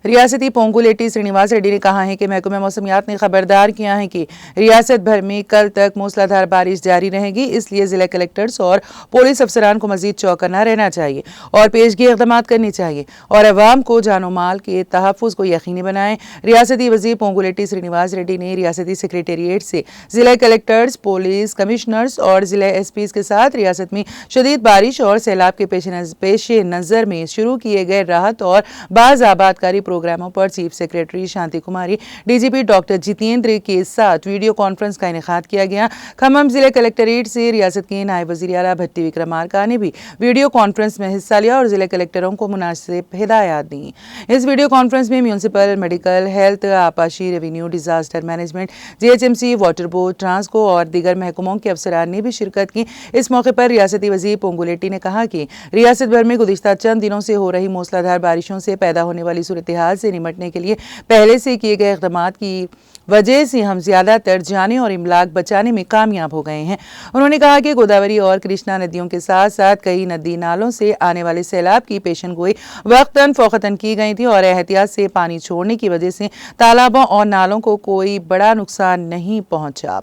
ریاستی پونگولیٹی سرینیواس ریڈی نے کہا ہے کہ محکمہ موسمیات نے خبردار کیا ہے کہ ریاست بھر میں کل تک موسلادھار بارش جاری رہے گی، اس لیے ضلع کلکٹرز اور پولیس افسران کو مزید چوکنا رہنا چاہیے اور پیشگی اقدامات کرنے چاہیے اور عوام کو جان و مال کے تحفظ کو یقینی بنائیں۔ ریاستی وزیر پونگولیٹی سرینیواس ریڈی نے ریاستی سیکریٹریٹ سے ضلع کلکٹرز، پولیس کمشنرز اور ضلع ایس پیز کے ساتھ ریاست میں شدید بارش اور سیلاب کے پیش نظر میں شروع کیے گئے راحت اور باز آبادکاری پروگراموں پر chief secretary Shanti Kumari, D G P doctor Jitender کے ساتھ ویڈیو کانفرنس کا انعقاد کیا گیا۔ کھمم ضلع کلکٹریٹ سے ریاست کے نائب وزیر اعلیٰ بھٹی وکرمارکا نے بھی ویڈیو کانفرنس میں حصہ لیا اور ضلع کلکٹروں کو مناسب ہدایات دیں۔ اس ویڈیو کانفرنس میں میونسپل، میڈیکل، ہیلتھ، آبپاشی، revenue, disaster management, G H M C, water board, Transco اور دیگر محکموں کے افسران نے بھی شرکت کی۔ اس موقع پر ریاستی وزیر پونگولیٹی نے کہا کہ ریاست بھر میں گزشتہ چند دنوں سے ہو رہی موسلادھار بارشوں سے پیدا ہونے والی صورتحال سے نمٹنے کے لیے پہلے سے کیے گئے اقدامات کی وجہ سے ہم زیادہ تر جانیں اور املاک بچانے میں کامیاب ہو گئے ہیں۔ انہوں نے کہا کہ گوداوری اور کرشنا ندیوں کے ساتھ ساتھ کئی ندی نالوں سے آنے والے سیلاب کی پیشن گوئی وقتاً فوقتاً کی گئی تھی اور احتیاط سے پانی چھوڑنے کی وجہ سے تالابوں اور نالوں کو کوئی بڑا نقصان نہیں پہنچا۔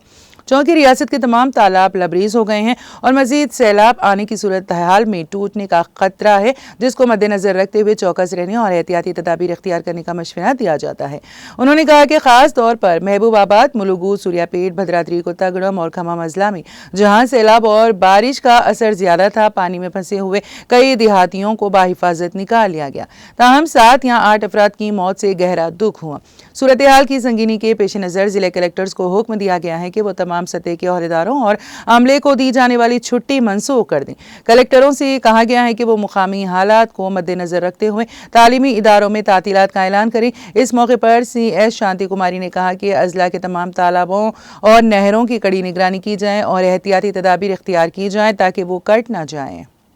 چونکہ ریاست کے تمام تالاب لبریز ہو گئے ہیں اور مزید سیلاب آنے کی صورتحال میں ٹوٹنے کا خطرہ ہے، جس کو مد نظر رکھتے ہوئے چوکس رہنے اور احتیاطی تدابیر اختیار کرنے کا مشورہ دیا جاتا ہے۔ انہوں نے کہا کہ خاص طور پر محبوب آباد، ملوگو، سوریا پیٹ، بھدراتری کوتاگڑم اور کھمم اضلاع میں جہاں سیلاب اور بارش کا اثر زیادہ تھا، پانی میں پھنسے ہوئے کئی دیہاتیوں کو بحفاظت نکال لیا گیا۔ تاہم 7 یا 8 افراد کی موت سے گہرا دکھ ہوا۔ صورتحال کی سنگینی کے پیش نظر ضلع کلکٹرز کو حکم دیا گیا ہے کہ وہ تمام سطح کے عہدیداروں اور عملے کو دی جانے والی چھٹی منسوخ کر دیں۔ کلکٹروں سے کہا گیا ہے کہ وہ مقامی حالات کو مد نظر رکھتے ہوئے تعلیمی اداروں میں تعطیلات کا اعلان کریں۔ اس موقع پر سی ایس شانتی کماری نے کہا کہ اضلاع کے تمام تالابوں اور نہروں کی کڑی نگرانی کی جائے اور احتیاطی تدابیر اختیار کی جائیں تاکہ وہ کٹ نہ جائیں۔